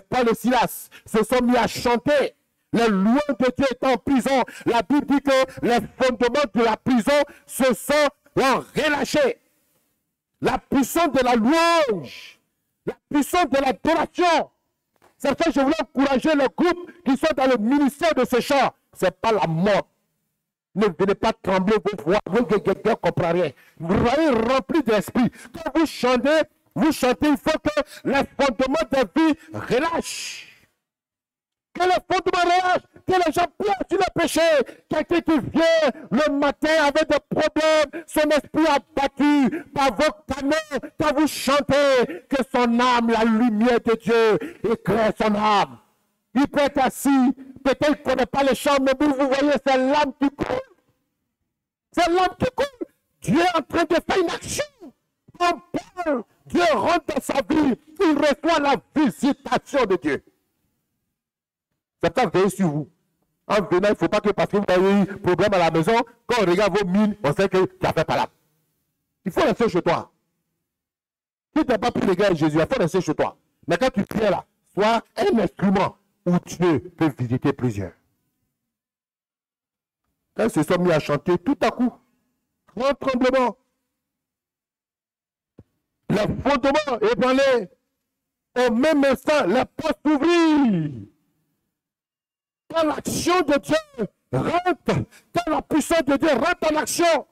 Paul et Silas se sont mis à chanter. Les louanges de Dieu étant en prison, la Bible dit que les fondements de la prison se sont relâchés. La puissance de la louange, la puissance de l'adoration. C'est ça que je voulais encourager les groupes qui sont dans le ministère de ce chant. Ce n'est pas la mort. Ne venez pas trembler vos voix, vous ne comprenez rien. Vous soyez remplis d'esprit. Quand vous chantez, il faut que les fondements de vie relâchent. Que les fondements relâchent, que les gens pleurent sur le péché. Quelqu'un qui vient le matin avec des problèmes, son esprit abattu par vos canaux, quand vous chantez, que son âme, la lumière de Dieu, éclaire son âme. Il peut être assis, peut-être qu'il ne connaît pas les chants, mais vous voyez, c'est l'âme qui coule. C'est l'âme qui coule. Dieu est en train de faire une action. Quand Paul, Dieu rentre dans sa vie, il reçoit la visitation de Dieu. C'est ça, veillez sur vous. En venant, il ne faut pas que parce que vous avez eu problème à la maison, quand on regarde vos mines, on sait que tu as fait pas là. Il faut rester chez toi. Si tu n'as pas pris les gars de Jésus, il faut rester chez toi. Mais quand tu pries là, sois un instrument où Dieu peut visiter plusieurs. Quand ils se sont mis à chanter, tout à coup, grand tremblement. Les fondements ébranlés. Au même instant, les portes s'ouvrirent. Quand l'action de Dieu rentre, quand la puissance de Dieu rentre en action,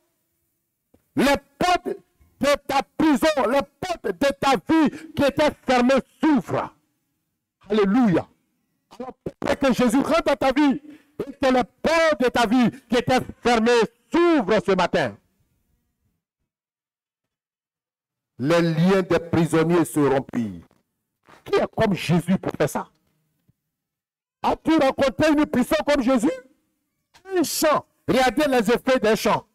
les portes de ta prison, les portes de ta vie qui étaient fermées s'ouvrent. Alléluia. Alors peut-être que Jésus rentre dans ta vie et que les portes de ta vie qui étaient fermées s'ouvrent ce matin. Les liens des prisonniers se rompent. Qui est comme Jésus pour faire ça? As-tu rencontré une puissance comme Jésus? Un chant. Regardez les effets d'un chant.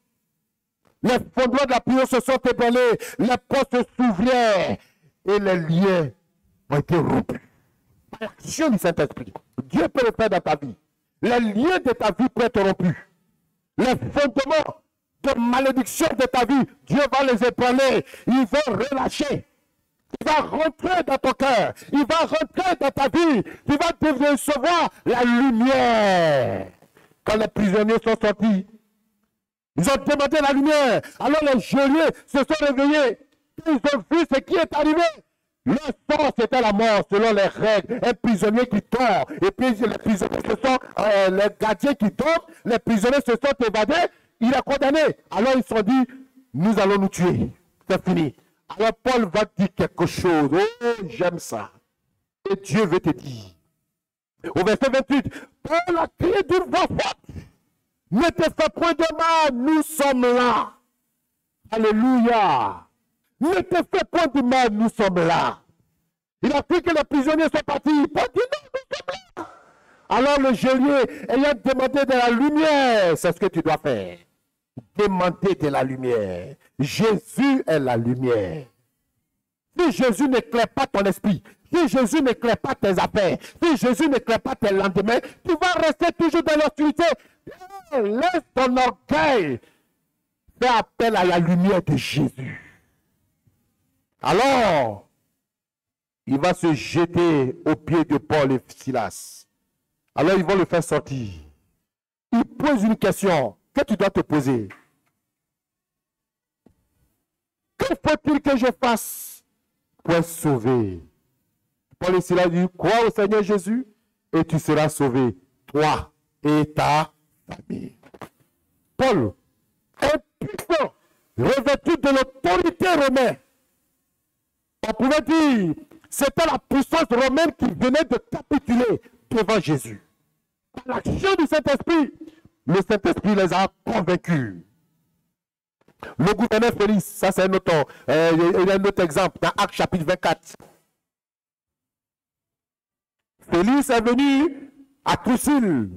Les fondements de la prison se sont ébranlés, les portes s'ouvrirent et les liens ont été rompus. Par l'action du Saint-Esprit, Dieu peut le faire dans ta vie. Les liens de ta vie peuvent être rompus. Les fondements de malédiction de ta vie, Dieu va les ébranler. Il va relâcher. Il va rentrer dans ton cœur. Il va rentrer dans ta vie. Tu vas recevoir la lumière. Quand les prisonniers sont sortis, ils ont demandé la lumière. Alors les geôliers se sont réveillés. Ils ont vu ce qui est arrivé. Le sort, c'était la mort selon les règles. Un prisonnier qui tombe. Et puis les prisonniers les gardiens qui tombent. Les prisonniers se sont évadés. Il est condamné. Alors ils se sont dit, nous allons nous tuer. C'est fini. Alors Paul va dire quelque chose. Oh, j'aime ça. Et Dieu veut te dire. Au verset 28, Paul a crié d'une voix forte. Ne te fais point de mal, nous sommes là. Alléluia. Ne te fais point de mal, nous sommes là. Il a cru que les prisonniers sont partis. Paul dit non, nous sommes là. Alors le geôlier ayant demandé de la lumière, c'est ce que tu dois faire. Demander de la lumière. Jésus est la lumière. Si Jésus n'éclaire pas ton esprit, si Jésus n'éclaire pas tes affaires, si Jésus n'éclaire pas tes lendemains, tu vas rester toujours dans l'obscurité. Laisse ton orgueil faire appel à la lumière de Jésus. Alors, il va se jeter aux pieds de Paul et Silas. Alors, ils vont le faire sortir. Il pose une question que tu dois te poser. Que faut-il que je fasse pour être sauvé? Paul et Silas disent, crois au Seigneur Jésus et tu seras sauvé, toi et ta famille. Paul, impuissant, revêtu de l'autorité romaine. On pouvait dire, c'était la puissance romaine qui venait de capituler devant Jésus. Par l'action du Saint-Esprit, le Saint-Esprit les a convaincus. Le gouverneur Félix, ça c'est un autre exemple, dans Actes chapitre 24. Félix est venu à Drusille,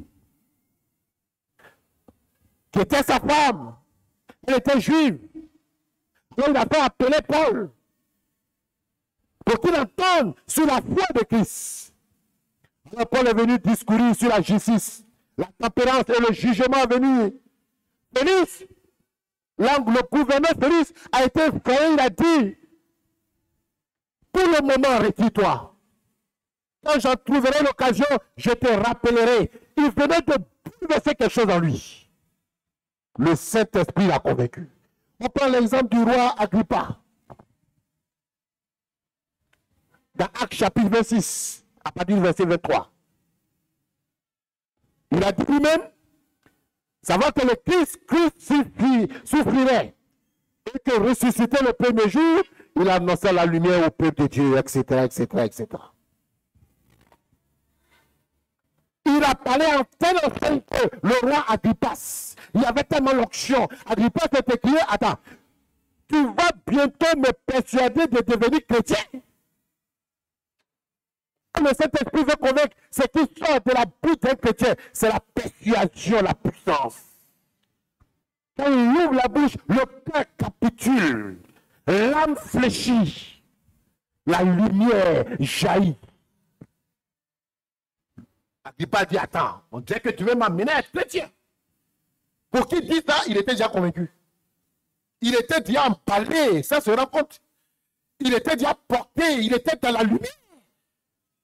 qui était sa femme. Elle était juive. Donc il a fait appeler Paul pour qu'il entende sur la foi de Christ. Alors Paul est venu discourir sur la justice, la tempérance et le jugement venu. Félix, le gouverneur Félix a été effrayé, il a dit, pour le moment, retire-toi. Quand j'en trouverai l'occasion, je te rappellerai. Il venait de bouleverser quelque chose en lui. Le Saint-Esprit l'a convaincu. On prend l'exemple du roi Agrippa. Dans Actes chapitre 26, à partir du verset 23. Il a dit lui-même, savoir que le Christ souffrirait et que ressuscité le premier jour, il annonçait la lumière au peuple de Dieu, etc., etc., etc. Il a parlé en tel enseigne que le roi Agrippas, il y avait tellement l'onction. Agrippas s'était crié, attends, tu vas bientôt me persuader de devenir chrétien. Le Saint-Esprit veut convaincre, ce qui sort de la bouche d'un chrétien, c'est la persuasion, la puissance. Quand il ouvre la bouche, le cœur capitule, l'âme fléchit, la lumière jaillit. Agrippa dit, attends, on dirait que tu veux m'amener à être chrétien. Pour qui dit ça, il était déjà convaincu. Il était déjà emballé, ça se rend compte. Il était déjà porté, il était dans la lumière.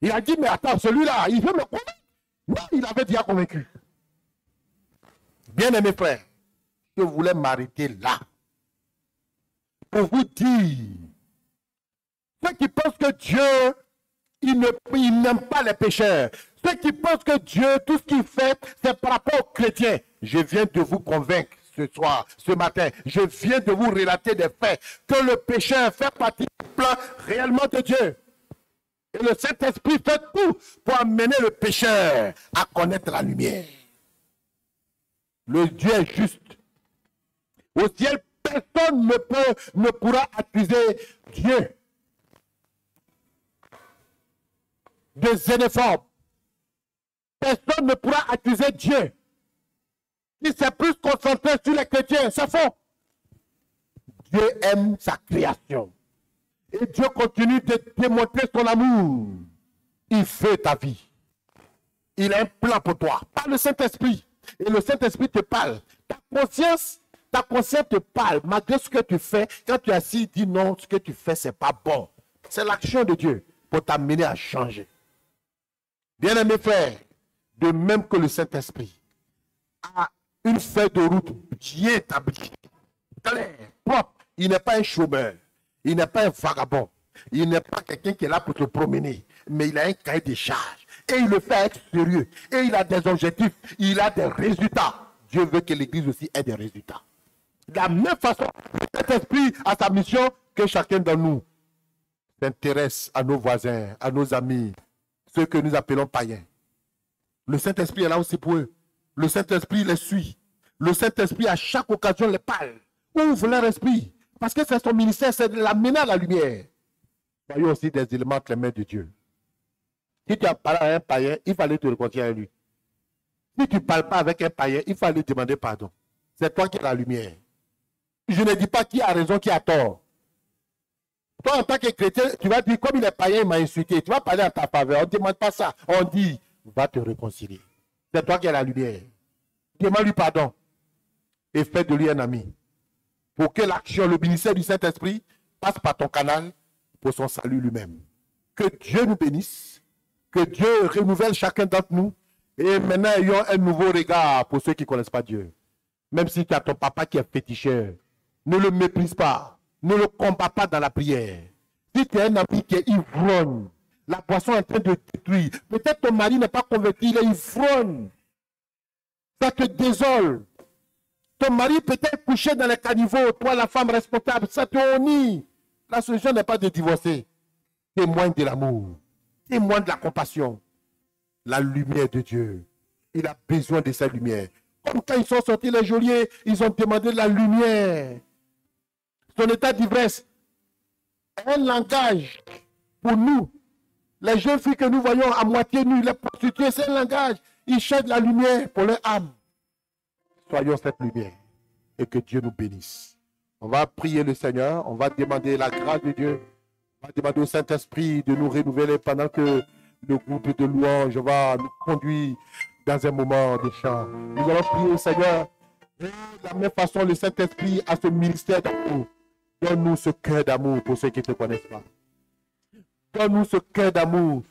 Il a dit, mais attends, celui-là, il veut me convaincre. Non, il avait déjà convaincu. Bien-aimés frères, je voulais m'arrêter là. Pour vous dire, ceux qui pensent que Dieu, il n'aime pas les pécheurs. Ceux qui pensent que Dieu, tout ce qu'il fait, c'est par rapport aux chrétiens. Je viens de vous convaincre. ce soir, ce matin, je viens de vous relater des faits, que le pécheur fait partie du plan réellement de Dieu. Et le Saint-Esprit fait tout pour amener le pécheur à connaître la lumière. Le Dieu est juste. Au ciel, personne ne pourra accuser Dieu de xénophobe. Personne ne pourra accuser Dieu. Il s'est plus concentré sur les chrétiens, c'est faux. Dieu aime sa création. Et Dieu continue de démontrer son amour. Il fait ta vie. Il a un plan pour toi, par le Saint-Esprit. Et le Saint-Esprit te parle. Ta conscience te parle. Malgré ce que tu fais, quand tu es assis, dis non, ce que tu fais, ce n'est pas bon. C'est l'action de Dieu pour t'amener à changer. Bien-aimés frères, de même que le Saint-Esprit a une feuille de route bien établie, claire, propre. Il n'est pas un chômeur, il n'est pas un vagabond, il n'est pas quelqu'un qui est là pour se promener, mais il a un cahier de charges. Et il le fait avec sérieux. Et il a des objectifs, il a des résultats. Dieu veut que l'Église aussi ait des résultats. De la même façon, cet esprit a sa mission que chacun de nous s'intéresse à nos voisins, à nos amis, ceux que nous appelons païens. Le Saint-Esprit est là aussi pour eux. Le Saint-Esprit les suit. Le Saint-Esprit, à chaque occasion, les parle. Ouvre leur esprit. Parce que c'est son ministère, c'est de l'amener à la lumière. Soyons aussi des éléments entre les mains de Dieu. Si tu as parlé à un païen, il fallait te réconcilier à lui. Si tu ne parles pas avec un païen, il fallait demander pardon. C'est toi qui as la lumière. Je ne dis pas qui a raison, qui a tort. Toi, en tant que chrétien, tu vas dire, comme il est païen, il m'a insulté. Tu vas parler en ta faveur. On ne demande pas ça. On dit, va te réconcilier. C'est toi qui as la lumière. Demande-lui pardon. Et fais de lui un ami. Pour que l'action, le ministère du Saint-Esprit passe par ton canal pour son salut lui-même. Que Dieu nous bénisse. Que Dieu renouvelle chacun d'entre nous. Et maintenant, ayons un nouveau regard pour ceux qui ne connaissent pas Dieu. Même si tu as ton papa qui est féticheur, ne le méprise pas. Ne le combat pas dans la prière. Si tu es un ami qui est ivrogne, la boisson est en train de détruire. Peut-être ton mari n'est pas converti, il est ivrogne. Ça te désole. Ton mari peut être couché dans les caniveaux, toi la femme responsable, ça te honnie. La solution n'est pas de divorcer. Témoigne de l'amour. Témoigne de la compassion. La lumière de Dieu. Il a besoin de sa lumière. Comme quand ils sont sortis les geôliers, ils ont demandé de la lumière. Son état d'ivresse est un langage pour nous. Les jeunes filles que nous voyons à moitié nues, les prostituées, c'est un langage. Ils cherchent la lumière pour leur âme. Soyons cette lumière et que Dieu nous bénisse. On va prier le Seigneur, on va demander la grâce de Dieu. On va demander au Saint-Esprit de nous renouveler pendant que le groupe de louanges va nous conduire dans un moment de chant. Nous allons prier le Seigneur. Et de la même façon, le Saint-Esprit a ce ministère d'amour. Donne-nous ce cœur d'amour pour ceux qui ne te connaissent pas. Donne-nous ce cœur d'amour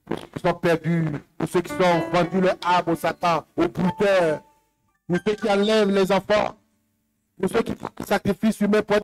pour ceux qui sont perdus, pour ceux qui sont vendus leur âme au Satan, au bruteurs, pour ceux qui enlèvent les enfants, pour ceux qui font des sacrifices humains pour